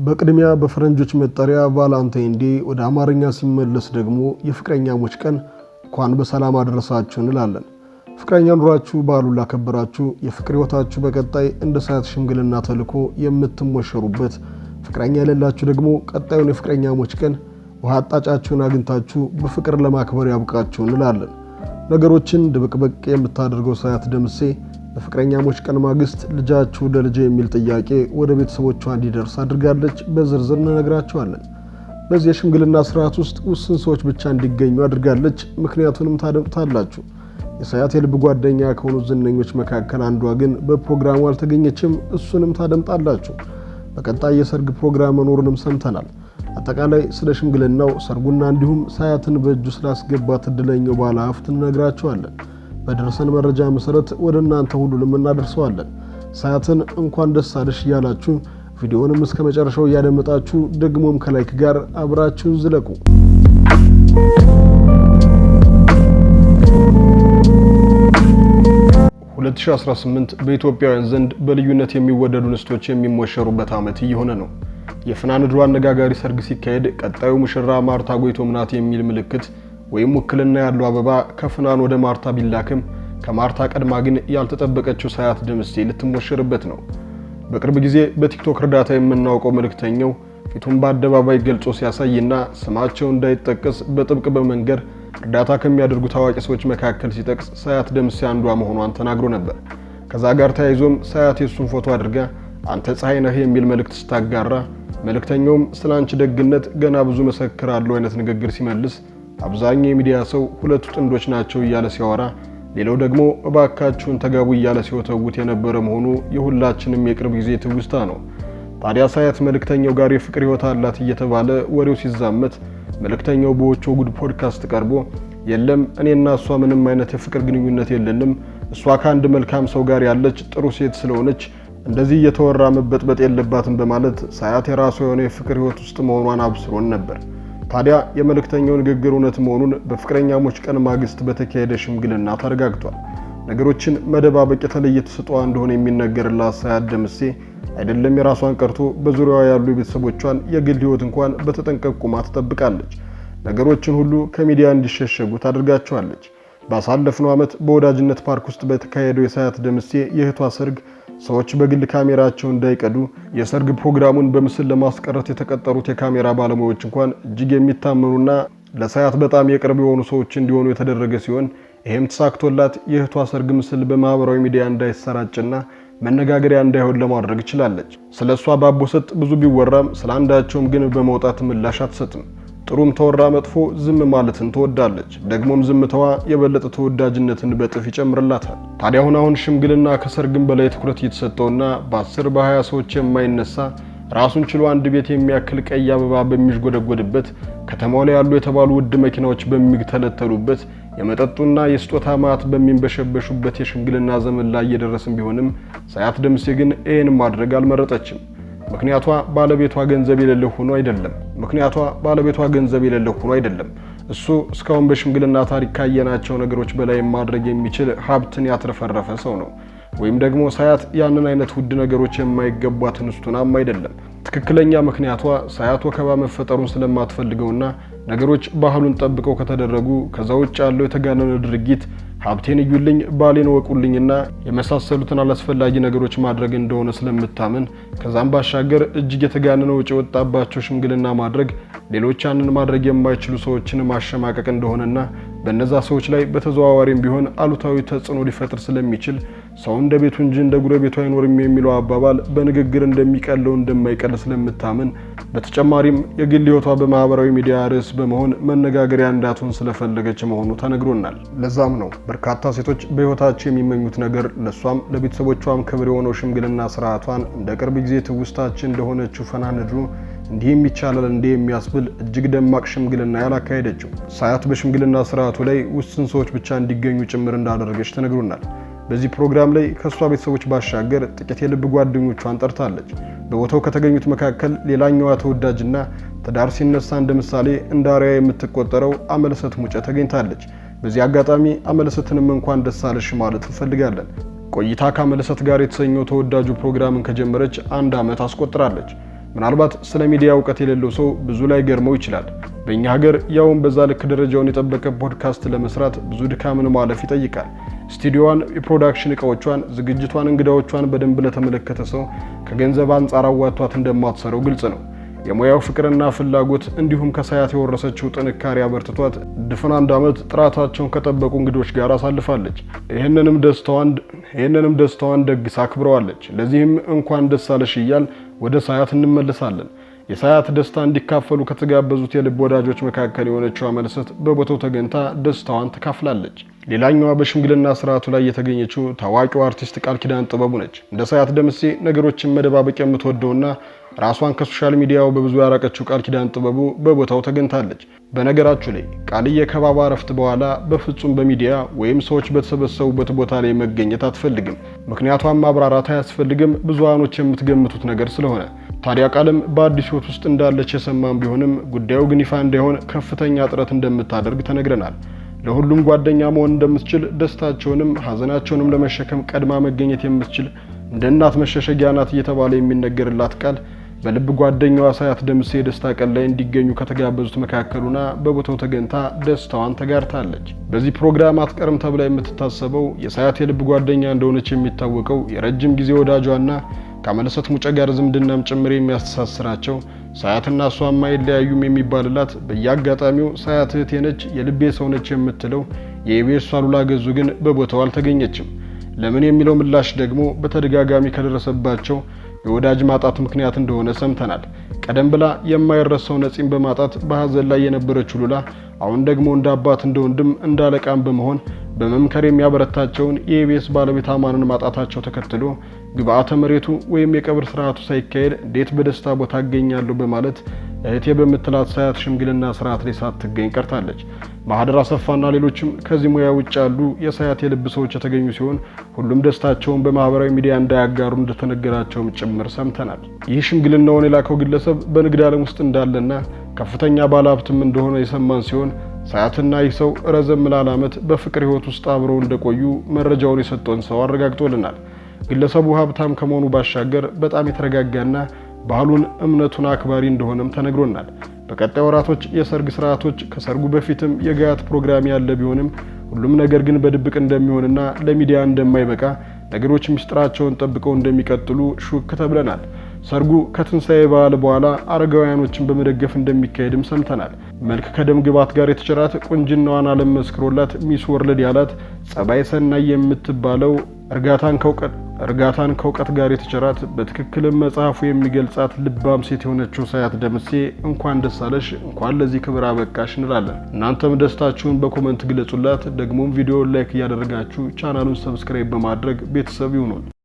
በቅድሚያ በፈረንጆች መጠሪያ ቫላንታይን ዴይ ወደ አማርኛ ሲመለስ ደግሞ የፍቅረኛሞች ቀን እንኳን በሰላም አደረሳችሁ እንላለን። ፍቅረኛ ኑራችሁ በዓሉን ላከበራችሁ የፍቅር ህይወታችሁ በቀጣይ እንደ ሰዓት ሽምግልና ተልኮ የምትሞሸሩበት፣ ፍቅረኛ የሌላችሁ ደግሞ ቀጣዩን የፍቅረኛሞች ቀን ውሃ አጣጫችሁን አግኝታችሁ በፍቅር ለማክበር ያብቃችሁ እንላለን። ነገሮችን ድብቅብቅ የምታደርገው ሰዓት ደምሴ በፍቅረኛሞች ቀን ማግስት ልጃችሁ ለልጄ የሚል ጥያቄ ወደ ቤተሰቦቿ እንዲደርስ አድርጋለች። በዝርዝር እንነግራችኋለን። በዚህ የሽምግልና ስርዓት ውስጥ ውስን ሰዎች ብቻ እንዲገኙ አድርጋለች። ምክንያቱንም ታደምጣላችሁ። የሰዓት የልብ ጓደኛ ከሆኑ ዝነኞች መካከል አንዷ ግን በፕሮግራሙ አልተገኘችም። እሱንም ታደምጣላችሁ። በቀጣይ የሰርግ ፕሮግራም መኖሩንም ሰምተናል። አጠቃላይ ስለ ሽምግልናው፣ ሰርጉና እንዲሁም ሰዓትን በእጁ ስላስገባት እድለኛው ባለ ሀብት እንነግራችኋለን። በደረሰን መረጃ መሰረት ወደ እናንተ ሁሉንም እናደርሰዋለን። ሰዓትን እንኳን ደስ አለሽ እያላችሁ ቪዲዮንም እስከ መጨረሻው እያደመጣችሁ ደግሞም ከላይክ ጋር አብራችሁ ዝለቁ። 2018 በኢትዮጵያውያን ዘንድ በልዩነት የሚወደዱ እንስቶች የሚሞሸሩበት ዓመት እየሆነ ነው። የፍናንድሩ አነጋጋሪ ሰርግ ሲካሄድ ቀጣዩ ሙሽራ ማርታ ጎይቶም ናት የሚል ምልክት ወይም ውክልና ያለው አበባ ከፍናን ወደ ማርታ ቢላክም ከማርታ ቀድማ ግን ያልተጠበቀችው ሰዓት ደምሴ ልትሞሸርበት ነው። በቅርብ ጊዜ በቲክቶክ እርዳታ የምናውቀው መልእክተኛው ፊቱን በአደባባይ ገልጾ ሲያሳይና ስማቸው እንዳይጠቀስ በጥብቅ በመንገር እርዳታ ከሚያደርጉ ታዋቂ ሰዎች መካከል ሲጠቅስ ሰዓት ደምሴ አንዷ መሆኗን ተናግሮ ነበር። ከዛ ጋር ተያይዞም ሰዓት የሱን ፎቶ አድርጋ አንተ ፀሐይ ነህ የሚል መልእክት ስታጋራ መልእክተኛውም ስላንቺ ደግነት ገና ብዙ መሰክራለሁ አይነት ንግግር ሲመልስ አብዛኛው የሚዲያ ሰው ሁለቱ ጥንዶች ናቸው እያለ ሲያወራ፣ ሌላው ደግሞ እባካችሁን ተጋቡ እያለ ሲወተውት የነበረ መሆኑ የሁላችንም የቅርብ ጊዜ ትውስታ ነው። ታዲያ ሰዓት መልእክተኛው ጋር የፍቅር ህይወት አላት እየተባለ ወሬው ሲዛመት መልእክተኛው በዎቾ ጉድ ፖድካስት ቀርቦ የለም እኔና እሷ ምንም አይነት የፍቅር ግንኙነት የለንም፣ እሷ ከአንድ መልካም ሰው ጋር ያለች ጥሩ ሴት ስለሆነች እንደዚህ እየተወራ መበጥበጥ የለባትም በማለት ሰዓት የራሱ የሆነ የፍቅር ህይወት ውስጥ መሆኗን አብስሮን ነበር። ታዲያ የመልእክተኛው ንግግር እውነት መሆኑን በፍቅረኛሞች ቀን ማግስት በተካሄደ ሽምግልና ተረጋግጧል። ነገሮችን መደባበቅ የተለየ ተሰጥኦ እንደሆነ የሚነገርላት ሰዓት ደምሴ አይደለም የራሷን ቀርቶ በዙሪያዋ ያሉ የቤተሰቦቿን የግል ህይወት እንኳን በተጠንቀቅ ቁማ ትጠብቃለች። ነገሮችን ሁሉ ከሚዲያ እንዲሸሸጉ ታደርጋቸዋለች። ባሳለፍነው ዓመት በወዳጅነት ፓርክ ውስጥ በተካሄደው የሰዓት ደምሴ የእህቷ ሰርግ ሰዎች በግል ካሜራቸው እንዳይቀዱ የሰርግ ፕሮግራሙን በምስል ለማስቀረት የተቀጠሩት የካሜራ ባለሙያዎች እንኳን እጅግ የሚታመኑና ለሰዓት በጣም የቅርብ የሆኑ ሰዎች እንዲሆኑ የተደረገ ሲሆን ይሄም ተሳክቶላት የእህቷ ሰርግ ምስል በማህበራዊ ሚዲያ እንዳይሰራጭና መነጋገሪያ እንዳይሆን ለማድረግ ችላለች። ስለሷ ባቦሰጥ ብዙ ቢወራም ስላንዳቸውም ግን በመውጣት ምላሽ አትሰጥም። ጥሩም ተወራ መጥፎ ዝም ማለትን ትወዳለች። ደግሞም ዝምታዋ የበለጠ ተወዳጅነትን በጥፍ ይጨምርላታል። ታዲያ አሁን ሽምግልና ከሰርግም በላይ ትኩረት እየተሰጠውና በ10 በ20 ሰዎች የማይነሳ ራሱን ችሎ አንድ ቤት የሚያክል ቀይ አበባ በሚሽጎደጎድበት፣ ከተማው ላይ ያሉ የተባሉ ውድ መኪናዎች በሚተለተሉበት፣ የመጠጡና የስጦታ ማት በሚንበሸበሹበት የሽምግልና ዘመን ላይ እየደረስን ቢሆንም ሰዓት ደምሴ ግን ይህን ማድረግ አልመረጠችም። ምክንያቷ ባለቤቷ ገንዘብ የሌለው ሆኖ አይደለም። እሱ እስካሁን በሽምግልና ታሪክ ካየናቸው ነገሮች በላይ ማድረግ የሚችል ሀብትን ያትረፈረፈ ሰው ነው። ወይም ደግሞ ሰዓት ያንን አይነት ውድ ነገሮች የማይገቧት እንስቱናም አይደለም። ትክክለኛ ምክንያቷ ሰዓት ወከባ መፈጠሩን ስለማትፈልገውና ነገሮች ባህሉን ጠብቀው ከተደረጉ ከዛ ውጭ ያለው የተጋነነ ድርጊት ሀብቴን እዩልኝ ባሌን ወቁልኝና የመሳሰሉትን አላስፈላጊ ነገሮች ማድረግ እንደሆነ ስለምታምን ከዛም ባሻገር እጅግ የተጋነነ ወጪ ወጣባቸው ሽምግልና ማድረግ ሌሎች ያንን ማድረግ የማይችሉ ሰዎችን ማሸማቀቅ እንደሆነና በእነዛ ሰዎች ላይ በተዘዋዋሪም ቢሆን አሉታዊ ተጽዕኖ ሊፈጥር ስለሚችል ሰው እንደ ቤቱ እንጂ እንደ ጉረቤቱ አይኖርም የሚለው አባባል በንግግር እንደሚቀለው እንደማይቀል ስለምታምን በተጨማሪም የግል ህይወቷ በማህበራዊ ሚዲያ ርዕስ በመሆን መነጋገሪያ እንዳትሆን ስለፈለገች መሆኑ ተነግሮናል። ለዛም ነው በርካታ ሴቶች በህይወታቸው የሚመኙት ነገር ለሷም ለቤተሰቦቿም ክብር የሆነው ሽምግልና ስርዓቷን እንደ ቅርብ ጊዜ ትውስታችን እንደሆነችው ፍናንድሩ እንዲህም ይቻላል እንዴ የሚያስብል እጅግ ደማቅ ሽምግልና ያላካሄደችው። ሰዓት በሽምግልና ስርዓቱ ላይ ውስን ሰዎች ብቻ እንዲገኙ ጭምር እንዳደረገች ተነግሮናል። በዚህ ፕሮግራም ላይ ከሷ ቤተሰቦች ባሻገር ጥቂት የልብ ጓደኞቿን ጠርታለች። በቦታው ከተገኙት መካከል ሌላኛዋ ተወዳጅና ትዳር ሲነሳ እንደ ምሳሌ እንደ አርአያ የምትቆጠረው አመለሰት ሙጬ ተገኝታለች። በዚህ አጋጣሚ አመለሰትንም እንኳን ደስ አለሽ ማለት እንፈልጋለን። ቆይታ ከአመለሰት ጋር የተሰኘው ተወዳጁ ፕሮግራምን ከጀመረች 1 ዓመት አስቆጥራለች። ምናልባት ስለ ሚዲያ እውቀት የሌለው ሰው ብዙ ላይ ገርመው ይችላል። በእኛ ሀገር ያውን በዛ ልክ ደረጃውን የጠበቀ ፖድካስት ለመስራት ብዙ ድካምን ማለፍ ይጠይቃል። ስቱዲዮዋን፣ የፕሮዳክሽን እቃዎቿን፣ ዝግጅቷን፣ እንግዳዎቿን በደንብ ለተመለከተ ሰው ከገንዘብ አንጻር አዋጥቷት እንደማትሰራው ግልጽ ነው። የሙያው ፍቅርና ፍላጎት እንዲሁም ከሳያት የወረሰችው ጥንካሬ አበርትቷት ድፍን 1 ዓመት ጥራታቸውን ከጠበቁ እንግዶች ጋር አሳልፋለች። ይህንንም ደስታዋን ደግሳ አክብረዋለች። ለዚህም እንኳን ደስ አለሽ እያል ወደ ሳያት እንመለሳለን። የሳያት ደስታ እንዲካፈሉ ከተጋበዙት የልብ ወዳጆች መካከል የሆነችው አመለሰት በቦታው ተገኝታ ደስታዋን ተካፍላለች። ሌላኛዋ በሽምግልና ስርዓቱ ላይ የተገኘችው ታዋቂው አርቲስት ቃል ኪዳን ጥበቡ ነች። እንደ ሳያት ደምሴ ነገሮችን መደባበቅ የምትወደውና ራሷን ከሶሻል ሚዲያው በብዙ ያራቀችው ቃል ኪዳን ጥበቡ በቦታው ተገኝታለች። በነገራችሁ ላይ ቃልዬ ከባባ ረፍት በኋላ በፍጹም በሚዲያ ወይም ሰዎች በተሰበሰቡበት ቦታ ላይ መገኘት አትፈልግም። ምክንያቷም ማብራራት አያስፈልግም፣ ብዙሃኖች የምትገምቱት ነገር ስለሆነ። ታዲያ ቃልም በአዲስ ሕይወት ውስጥ እንዳለች የሰማን ቢሆንም ጉዳዩ ግን ይፋ እንዳይሆን ከፍተኛ ጥረት እንደምታደርግ ተነግረናል። ለሁሉም ጓደኛ መሆን እንደምትችል፣ ደስታቸውንም ሀዘናቸውንም ለመሸከም ቀድማ መገኘት የምትችል እንደ እናት መሸሸጊያ ናት እየተባለ የሚነገርላት ቃል በልብ ጓደኛዋ ሳያት ደምሴ ደስታ ቀን ላይ እንዲገኙ ከተጋበዙት መካከሉና በቦታው ተገኝታ ደስታዋን ተጋርታለች። በዚህ ፕሮግራም አትቀርም ተብላ የምትታሰበው የሳያት የልብ ጓደኛ እንደሆነች የሚታወቀው የረጅም ጊዜ ወዳጇና ከአመለሰት ሙጬ ጋር ዝምድናም ጭምር የሚያስተሳስራቸው ሳያትና እሷ አይለያዩም የሚባልላት በየአጋጣሚው ሳያት እህቴ ነች፣ የልቤ ሰው ነች የምትለው የኢቢኤስ አሉላ ገዙ ግን በቦታው አልተገኘችም። ለምን የሚለው ምላሽ ደግሞ በተደጋጋሚ ከደረሰባቸው የወዳጅ ማጣት ምክንያት እንደሆነ ሰምተናል። ቀደም ብላ የማይረሳው ነፂን በማጣት በሐዘን ላይ የነበረችው ሉላ አሁን ደግሞ እንደ አባት እንደ ወንድም እንደ አለቃም በመሆን በመምከር የሚያበረታቸውን የኢቢኤስ ባለቤት አማንን ማጣታቸው ተከትሎ ግብአተ መሬቱ ወይም የቀብር ስርዓቱ ሳይካሄድ እንዴት በደስታ ቦታ አገኛለሁ በማለት እህቴ በምትላት ሳያት ሽምግልና ስርዓት ላይ ሳትገኝ ቀርታለች። ማህደር አሰፋና ሌሎችም ከዚህ ሙያ ውጭ ያሉ የሳያት የልብ ሰዎች የተገኙ ሲሆን ሁሉም ደስታቸውን በማህበራዊ ሚዲያ እንዳያጋሩ እንደተነገራቸውም ጭምር ሰምተናል። ይህ ሽምግልናውን የላከው ግለሰብ በንግድ ዓለም ውስጥ እንዳለና ከፍተኛ ባለሀብትም እንደሆነ የሰማን ሲሆን ሳያትና ይህ ሰው ረዘም ላለ ዓመት በፍቅር ህይወት ውስጥ አብረው እንደቆዩ መረጃውን የሰጠን ሰው አረጋግጦልናል። ግለሰቡ ሀብታም ከመሆኑ ባሻገር በጣም የተረጋጋና ባህሉን እምነቱን አክባሪ እንደሆነም ተነግሮናል። በቀጣይ ወራቶች የሰርግ ስርዓቶች ከሰርጉ በፊትም የጋያት ፕሮግራም ያለ ቢሆንም ሁሉም ነገር ግን በድብቅ እንደሚሆንና ለሚዲያ እንደማይበቃ ነገሮች ምስጢራቸውን ጠብቀው እንደሚቀጥሉ ሹክ ተብለናል። ሰርጉ ከትንሳኤ በዓል በኋላ አረጋውያኖችን በመደገፍ እንደሚካሄድም ሰምተናል። መልክ ከደም ግባት ጋር የተቸራት ቁንጅናዋን ዓለም መስክሮላት ሚስ ወርልድ ያላት ጸባይ ሰናይ የምትባለው እርጋታን ከእውቀት ጋር የተቸራት በትክክልም መጽሐፉ የሚገልጻት ልባም ሴት የሆነችው ሳያት ደምሴ እንኳን ደስ አለሽ፣ እንኳን ለዚህ ክብር አበቃሽ እንላለን። እናንተም ደስታችሁን በኮመንት ግለጹላት። ደግሞም ቪዲዮውን ላይክ እያደረጋችሁ ቻናሉን ሰብስክራይብ በማድረግ ቤተሰብ ይሁኑን።